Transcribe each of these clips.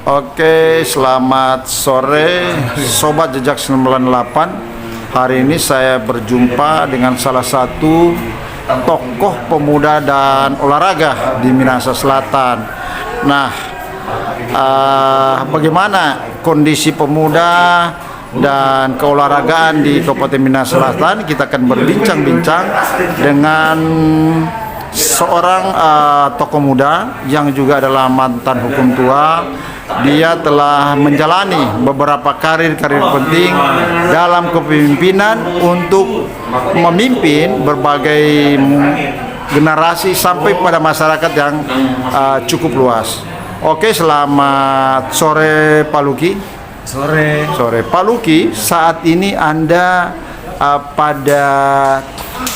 Oke, selamat sore Sobat Jejak 98. Hari ini saya berjumpa dengan salah satu tokoh pemuda dan olahraga di Minahasa Selatan. Nah, bagaimana kondisi pemuda dan keolahragaan di Kabupaten Minahasa Selatan? Kita akan berbincang-bincang dengan seorang tokoh muda yang juga adalah mantan hukum tua. Dia telah menjalani beberapa karir-karir penting dalam kepemimpinan untuk memimpin berbagai generasi sampai pada masyarakat yang cukup luas. Oke, selamat sore Pak Luki. Sore Pak Luki, saat ini Anda pada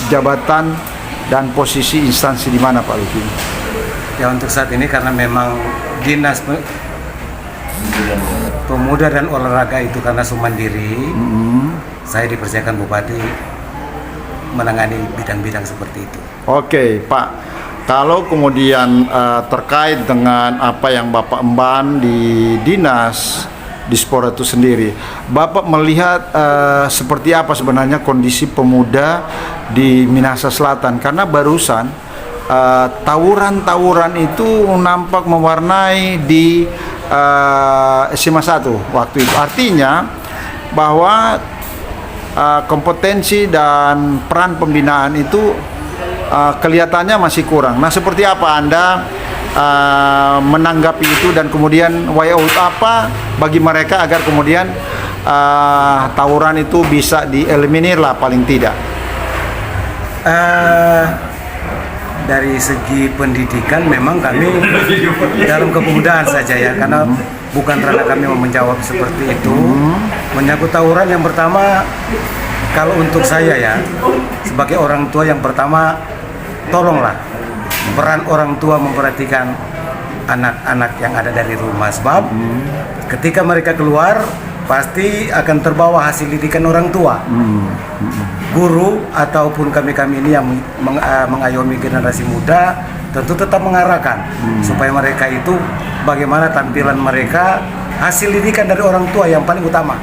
jabatan dan posisi instansi di mana Pak Luki? Ya, untuk saat ini karena memang Dinas Pemuda dan Olahraga itu karena mandiri, saya dipercayakan Bupati menangani bidang-bidang seperti itu. Oke Pak, kalau kemudian terkait dengan apa yang Bapak emban di Dinas Dispora itu sendiri, Bapak melihat seperti apa sebenarnya kondisi pemuda di Minahasa Selatan? Karena barusan tawuran-tawuran itu nampak mewarnai di SMA 1 waktu itu. Artinya bahwa kompetensi dan peran pembinaan itu kelihatannya masih kurang. Nah, seperti apa Anda menanggapi itu, dan kemudian way out apa bagi mereka agar kemudian tawuran itu bisa dieliminir lah paling tidak? Dari segi pendidikan memang kami dalam kepemudaan saja ya, karena bukan ranah kami menjawab seperti itu. Menyangkut tawuran, yang pertama kalau untuk saya ya sebagai orang tua, yang pertama tolonglah peran orang tua memperhatikan anak-anak yang ada dari rumah, sebab ketika mereka keluar pasti akan terbawa hasil didikan orang tua. Guru ataupun kami-kami ini yang mengayomi generasi muda tentu tetap mengarahkan supaya mereka itu bagaimana tampilan mereka, hasil didikan dari orang tua yang paling utama.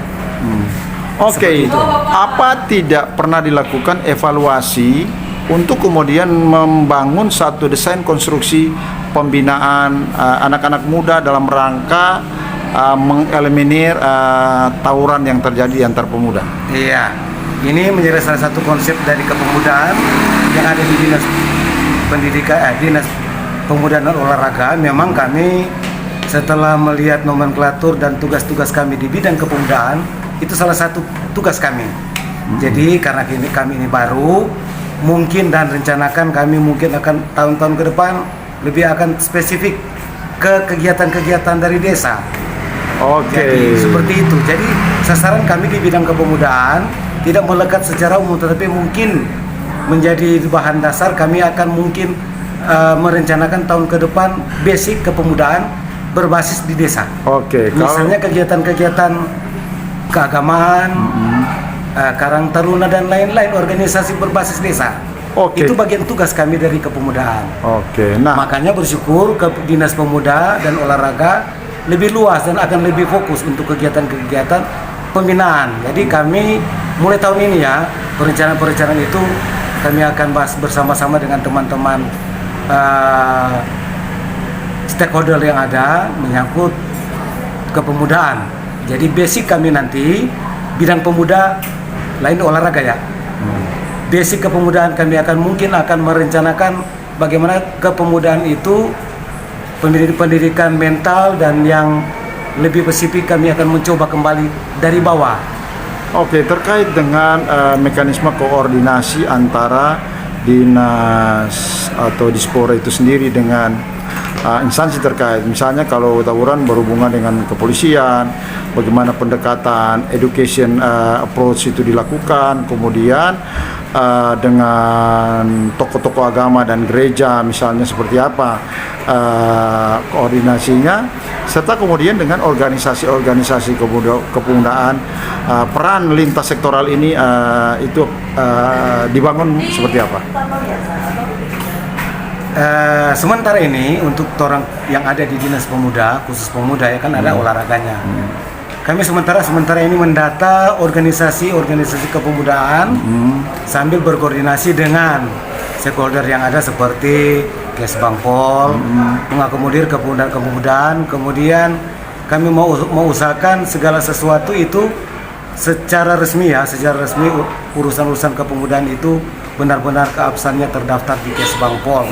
Oke, apa tidak pernah dilakukan evaluasi untuk kemudian membangun satu desain konstruksi pembinaan anak-anak muda dalam rangka mengeliminir tawuran yang terjadi antar pemuda? Iya, ini menjadi salah satu konsep dari kepemudaan yang ada di Dinas Pendidikan, Dinas Pemuda dan Olahraga. Memang kami setelah melihat nomenklatur dan tugas-tugas kami di bidang kepemudaan, itu salah satu tugas kami. Jadi karena kami ini baru, mungkin dan rencanakan kami mungkin akan tahun-tahun ke depan lebih akan spesifik ke kegiatan-kegiatan dari desa. Oke. Jadi seperti itu. Jadi sasaran kami di bidang kepemudaan tidak melekat secara umum, tetapi mungkin menjadi bahan dasar kami akan mungkin merencanakan tahun ke depan basic kepemudaan berbasis di desa. Oke. Misalnya kegiatan-kegiatan keagamaan, Karang Taruna dan lain-lain, organisasi berbasis desa. Oke. Itu bagian tugas kami dari kepemudaan. Oke. Nah, Makanya bersyukur ke Dinas Pemuda dan Olahraga lebih luas dan akan lebih fokus untuk kegiatan-kegiatan pembinaan. Jadi kami mulai tahun ini ya, perencanaan-perencanaan itu kami akan bahas bersama-sama dengan teman-teman stakeholder yang ada menyangkut kepemudaan. Jadi basic kami nanti bidang pemuda lain olahraga ya. Basic kepemudaan kami mungkin akan merencanakan bagaimana kepemudaan itu pendidikan mental, dan yang lebih spesifik kami akan mencoba kembali dari bawah. oke, terkait dengan mekanisme koordinasi antara dinas atau Dispora itu sendiri dengan instansi terkait, misalnya kalau tawuran berhubungan dengan kepolisian, bagaimana pendekatan education approach itu dilakukan, kemudian dengan tokoh-tokoh agama dan gereja misalnya seperti apa koordinasinya, serta kemudian dengan organisasi-organisasi kepemudaan, peran lintas sektoral ini itu dibangun seperti apa? sementara ini untuk orang yang ada di Dinas Pemuda, khusus pemuda ya kan ada olahraganya. Kami sementara ini mendata organisasi kepemudaan sambil berkoordinasi dengan stakeholder yang ada seperti Kesbangpol, mengakomodir kepemudaan. Kemudian kami mau usahakan segala sesuatu itu secara resmi urusan-urusan kepemudaan itu benar-benar keabsahannya terdaftar di Kesbangpol.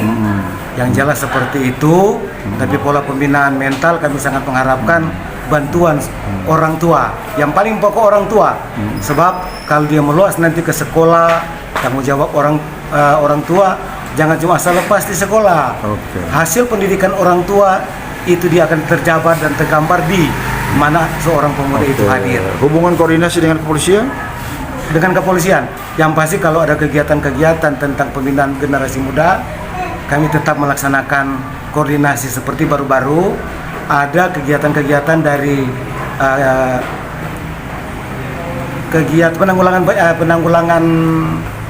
Yang jelas seperti itu, tapi pola pembinaan mental kami sangat mengharapkan bantuan orang tua, yang paling pokok orang tua. Sebab kalau dia meluas nanti ke sekolah, tanggung jawab orang tua jangan cuma asal lepas di sekolah. Hasil pendidikan orang tua itu dia akan terjabar dan tergambar di mana seorang pemuda itu hadir. Hubungan koordinasi dengan kepolisian? Dengan kepolisian, yang pasti kalau ada kegiatan-kegiatan tentang pembinaan generasi muda, kami tetap melaksanakan koordinasi seperti baru-baru ada kegiatan-kegiatan dari kegiatan penanggulangan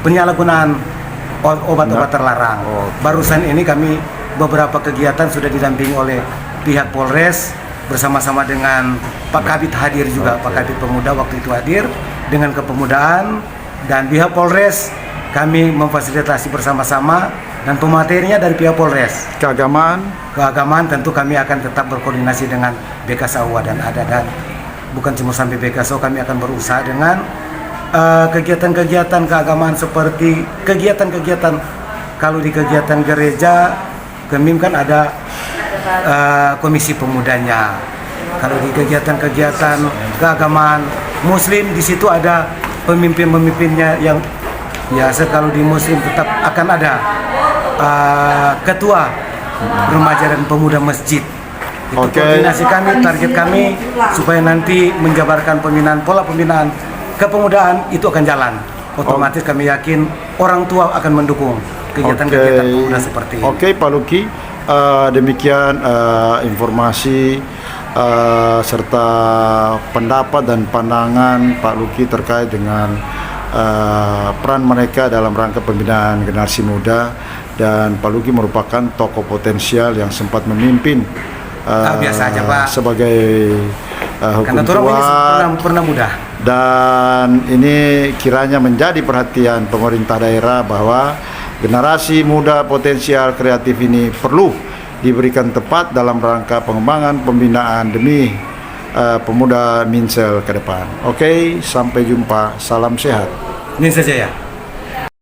penyalahgunaan obat-obat terlarang. Barusan ini kami beberapa kegiatan sudah didampingi oleh pihak Polres bersama-sama dengan Pak Kabid hadir juga. Pak Kabid Pemuda waktu itu hadir dengan kepemudaan, dan pihak Polres kami memfasilitasi bersama-sama, dan pematerinya dari pihak Polres. Keagamaan tentu kami akan tetap berkoordinasi dengan BKSAUA dan ADA, dan bukan cuma sampai BKSAU, kami akan berusaha dengan kegiatan-kegiatan keagamaan seperti kegiatan-kegiatan, kalau di kegiatan gereja kami kan ada komisi pemudanya. Kalau di kegiatan-kegiatan keagamaan Muslim di situ ada pemimpin-pemimpinnya yang biasa. Kalau di Muslim tetap akan ada ketua remaja dan pemuda masjid. Itu koordinasi kami, target kami supaya nanti menjabarkan pola pembinaan kepemudaan itu akan jalan. Otomatis kami yakin orang tua akan mendukung kegiatan-kegiatan pemuda seperti ini. Pak Luki, demikian informasi serta pendapat dan pandangan Pak Luki terkait dengan peran mereka dalam rangka pembinaan generasi muda. Dan Pak Luki merupakan tokoh potensial yang sempat memimpin biasa aja, Pak, sebagai hukum tua, pernah muda. Dan ini kiranya menjadi perhatian pemerintah daerah bahwa generasi muda potensial kreatif ini perlu diberikan tepat dalam rangka pengembangan pembinaan demi pemuda Minsel ke depan. Sampai jumpa. Salam sehat. Ini saja ya.